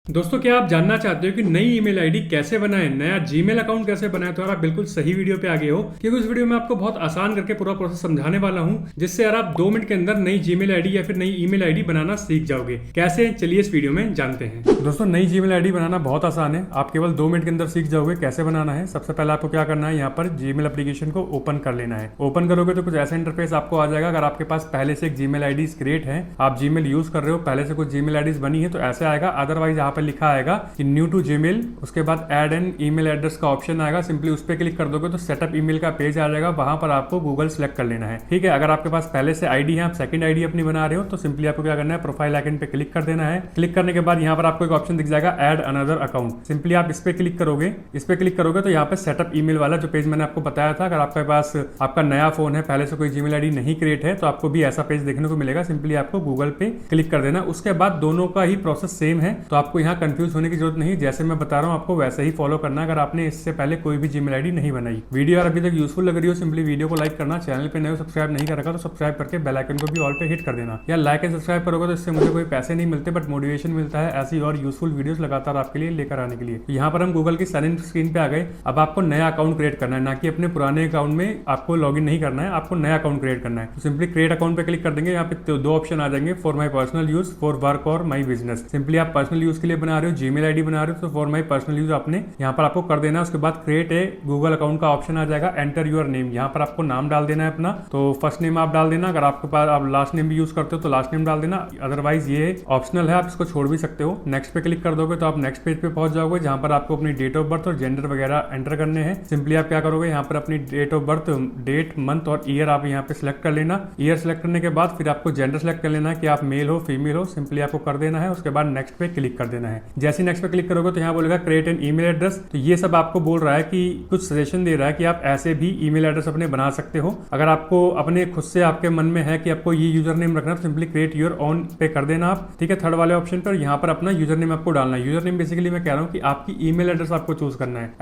दोस्तों, क्या आप जानना चाहते हो कि नई ईमेल आईडी कैसे बनाएं, नया जीमेल अकाउंट कैसे बनाएं? तो यार आप बिल्कुल सही वीडियो पे आ गए हो, क्योंकि इस वीडियो में आपको बहुत आसान करके पूरा प्रोसेस समझाने वाला हूं, जिससे यार आप 2 मिनट के अंदर नई जीमेल आईडी या फिर नई ईमेल आईडी बनाना सीख जाओगे। कैसे, चलिए इस वीडियो में जानते हैं। दोस्तों, नई जीमेल आईडी बनाना बहुत आसान है। आप केवल 2 मिनट के अंदर सीख जाओगे कैसे बनाना है। सबसे पहले आपको क्या करना है, यहाँ पर जीमेल एप्लीकेशन को ओपन कर लेना है। ओपन करोगे तो कुछ ऐसा इंटरफेस आपको आ जाएगा। अगर आपके पास पहले से एक जीमेल आईडी क्रिएट है, आप जीमेल यूज कर रहे हो, पहले से कुछ जीमेल आईडी बनी है, तो ऐसे आएगा। अदरवाइज यहाँ पर लिखा आएगा कि न्यू टू जीमेल, उसके बाद ऐड एन ईमेल एड्रेस का ऑप्शन आएगा। सिंपली उस पर क्लिक कर दोगे तो सेटअप ईमेल का पेज आ जाएगा। वहां पर आपको गूगल सेलेक्ट कर लेना है। ठीक है, अगर आपके पास पहले से आईडी है, आप सेकंड आईडी अपनी बना रहे हो, तो सिंपली आपको क्या करना है, प्रोफाइल आइकन पे क्लिक कर देना है। क्लिक करने के बाद यहाँ पर आपको एक ऑप्शन दिख जाएगा, ऐड अनदर अकाउंट। सिंपली आप इस पे क्लिक करोगे। इस पे क्लिक करोगे तो यहाँ पे सेटअप ईमेल वाला जो पेज मैंने आपको बताया था, अगर आपके पास आपका नया फोन है, पहले से कोई जीमेल आईडी नहीं क्रिएट है, तो आपको भी ऐसा पेज देखने को मिलेगा। सिंपली आपको गूगल पे क्लिक कर देना। उसके बाद दोनों का ही प्रोसेस सेम है, तो आपको यहाँ कंफ्यूज होने की जरूरत नहीं। जैसे मैं बता रहा हूँ आपको वैसे ही फॉलो करना है, अगर आपने इससे पहले कोई भी जीमेल आईडी नहीं बनाई। वीडियो अगर अभी तक यूजफुल लग रही हो, सिंपली वीडियो को लाइक करना। चैनल पे नए हो, सब्सक्राइब नहीं कर रखा तो सब्सक्राइब करके बेल आइकन को भी ऑल पे हिट कर देना। या लाइक एंड सब्सक्राइब करोगे तो इससे मुझे कोई पैसे नहीं मिलते, बट मोटिवेशन मिलता है ऐसी और यूजफुल वीडियोस लगातार आपके लिए लेकर आने के लिए। यहाँ पर हम गूगल की साइन इन स्क्रीन पे आ गए। अब आपको नया अकाउंट क्रिएट करना है, ना कि अपने पुराने अकाउंट में आपको लॉगिन नहीं करना है, आपको नया अकाउंट क्रिएट करना है। तो सिंपली क्रिएट अकाउंट पे क्लिक कर देंगे। यहाँ पे 2 ऑप्शन आ जाएंगे, for my personal use, for work और माई बिजनेस। सिंपली आप पर्सनल यूज के लिए बना रहे हो, जीमेल आईडी बना रहे हो, तो फॉर माई पर्सनल यूज आपने यहाँ पर आपको कर देना है। उसके बाद क्रिएट ए गूगल अकाउंट का ऑप्शन आ जाएगा, एंटर योर नेम। यहाँ पर आपको नाम डाल देना है अपना। तो फर्स्ट नेम आप डाल देना, अगर आपके पास आप लास्ट नेम भी यूज करते हो तो लास्ट नेम डाल देना। अदरवाइज ये ऑप्शनल है, आप इसको छोड़ भी सकते हो। नेक्स्ट पे क्लिक कर दोगे तो आप नेक्स्ट पेज पे पहुंच जाओगे, जहां पर आपको अपनी डेट ऑफ बर्थ और जेंडर वगैरह एंटर करने हैं। सिंपली आप क्या करोगे, यहाँ पर अपनी date of birth, date, month और ईयर आप यहाँ पे सिलेक्ट कर लेना। ईयर सिलेक्ट करने के बाद फिर आपको जेंडर सिलेक्ट कर लेना है कि आप मेल हो फीमेल हो। सिंपली आपको कर देना है। उसके बाद नेक्स्ट पे क्लिक कर देना है। जैसे नेक्स्ट पे क्लिक करोगे तो यहाँ बोलेगा क्रिएट एन ईमेल एड्रेस। तो ये सब आपको बोल रहा है कि कुछ सजेशन दे रहा है कि आप ऐसे भी ईमेल एड्रेस अपने बना सकते हो। अगर आपको अपने खुद से आपके मन में है कि आपको ये यूजर नेम रखना है, तो सिंपली क्रिएट योर ओन पे कर देना आप। ठीक है, थर्ड वाले ऑप्शन पर यहाँ पर अपना यूजर नेम आपको डालना है। यूजर नेम बेसिकली मैं कह रहा हूँ कि आपकी ईमेल एड्रेस आपको चूज करना है।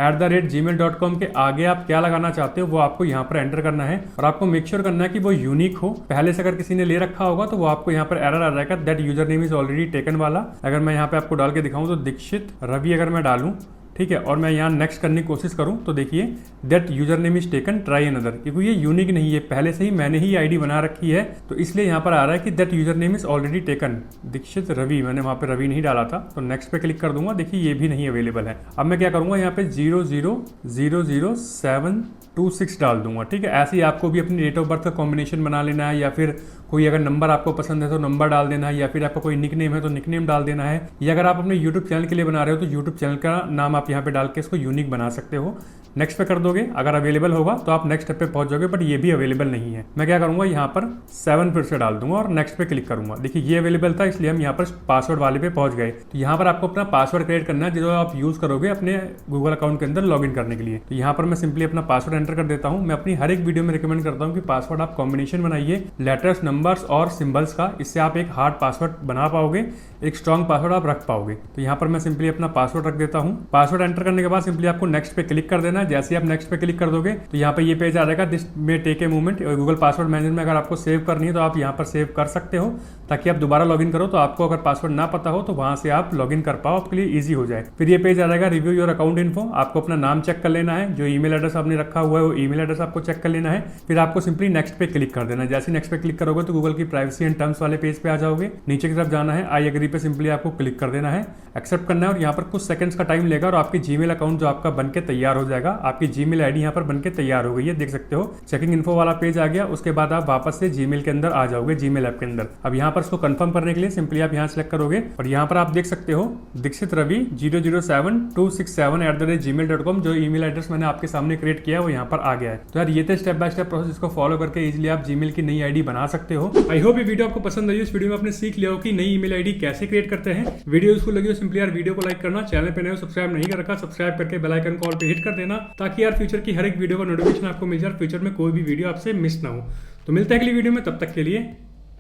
@gmail.com के आगे आप क्या लगाना चाहते हो वो आपको यहाँ पर एंटर करना है, और आपको मेक श्योर करना है कि वो यूनिक हो। पहले से अगर किसी ने ले रखा होगा तो वो आपको यहाँ पर एरर आ जाएगा, that user name is already taken वाला। अगर मैं यहाँ पे आपको डाल के दिखाऊं तो दीक्षित रवि अगर मैं डालूं, ठीक है, और मैं यहाँ नेक्स्ट करने की कोशिश करूँ तो देखिए that user name is taken, try another. क्योंकि ये यूनिक नहीं है, पहले से ही मैंने ही आईडी बना रखी है, तो इसलिए यहाँ पर आ रहा है कि that user name is already taken, Dikshit Ravi. मैंने वहाँ पे रवि नहीं डाला था, तो नेक्स्ट पे क्लिक कर दूंगा। देखिए ये भी नहीं अवेलेबल है। अब मैं क्या करूँगा, यहाँ पे 00000726 डाल दूंगा। ठीक है, ऐसे ही आपको भी अपनी डेट ऑफ बर्थ का कॉम्बिनेशन बना लेना है, या फिर कोई अगर नंबर आपको पसंद है तो नंबर डाल देना है, या फिर आपका कोई निक नेम है तो निक नेम डाल देना है। या अगर आप अपने यूट्यूब चैनल के लिए बना रहे हो तो यूट्यूब चैनल का नाम आप यहाँ पे डाल के इसको यूनिक बना सकते हो। नेक्स्ट पे कर दोगे, अगर अवेलेबल होगा तो आप नेक्स्ट स्टेप पे पहुंच जाओगे, बट ये भी अवेलेबल नहीं है। मैं क्या करूंगा, यहाँ पर 7 फिर से डाल दूंगा और नेक्स्ट पे क्लिक करूंगा। देखिए ये अवेलेबल था, इसलिए हम यहाँ पर पासवर्ड वाले पे पहुंच गए। तो यहाँ पर आपको अपना पासवर्ड क्रिएट करना है, जो आप यूज करोगे अपने गूगल अकाउंट के अंदर लॉग इन करने के लिए। तो यहाँ पर मैं सिंपली अपना पासवर्ड एंटर कर देता हूँ। मैं अपनी हर एक वीडियो में रिकमेंड करता हूँ कि पासवर्ड आप कॉम्बिनेशन बनाइए, लेटर्स, नंबर्स और सिंबल्स का। इससे आप एक हार्ड पासवर्ड बना पाओगे, एक स्ट्रॉन्ग पासवर्ड आप रख पाओगे। तो यहाँ पर मैं सिंपली अपना पासवर्ड रख देता हूँ। पासवर्ड एंटर करने के बाद सिंपली आपको नेक्स्ट पे क्लिक कर देना है। जैसे ही आप नेक्स्ट पे क्लिक कर दोगे तो यहाँ पे ये पेज आ जाएगा, this may take a moment. Google password manager में अगर आपको सेव करनी है तो आप यहाँ पर सेव कर सकते हो, ताकि आप दोबारा लॉगिन करो तो आपको अगर पासवर्ड ना पता हो तो वहां से आप लॉगिन कर पाओ, आपके लिए इजी हो जाए। फिर ये पेज आ जाएगा, रिव्यू योर अकाउंट इन्फो। आपको अपना नाम चेक कर लेना है, जो ईमेल एड्रेस आपने रखा हुआ है वो ईमेल एड्रेस आपको चेक कर लेना है। फिर आपको सिंपली नेक्स्ट पे क्लिक कर देना है। जैसे नेक्स्ट पे क्लिक करोगे तो गूगल की प्राइवेसी एंड टर्म्स वाले पेज पे आ जाओगे। नीचे की तरफ जाना है, आई एग्री पे सिंपली आपको क्लिक कर देना है, एक्सेप्ट करना है, और यहाँ पर कुछ सेकंड्स का टाइम लेगा और आपकी जीमेल अकाउंट जो आपका बनके तैयार हो जाएगा। आपकी जीमेल आईडी यहाँ पर बनके तैयार हो गई है, देख सकते हो। चेकिंग इन्फो वाला पेज आ गया। उसके बाद आप वापस से जीमेल के अंदर आ जाओगे, जीमेल ऐप के अंदर। अब यहाँ पर इसको कंफर्म करने के लिए सिंपली आप यहाँ सेलेक्ट करोगे, और यहाँ पर आप देख सकते हो दीक्षित रवि 007267@gmail.com, जो ईमेल एड्रेस मैंने आपके सामने क्रिएट किया है वो यहाँ पर आ गया है। तो यार ये थे स्टेप बाय स्टेप प्रोसेस, इसको फॉलो करके इजिली आप जीमेल की नई आईडी बना सकते हो। आई होप ये वीडियो आपको पसंद आई। इस वीडियो में आपने सीख लिया हो कि नई ईमेल आईडी कैसे क्रिएट करते हैं। वीडियो यूजफुल लगी हो सिंपली यार वीडियो को लाइक करना, चैनल पे नए हो सब्सक्राइब नहीं कर रखा सब्सक्राइब करके बेल आइकन कॉल पे हिट कर देना, ताकि यार फ्यूचर की हर एक वीडियो का नोटिफिकेशन आपको मिल जाए, फ्यूचर में कोई भी वीडियो आपसे मिस ना हो। तो मिलते हैं अगली वीडियो में, तब तक के लिए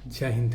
जय हिंद।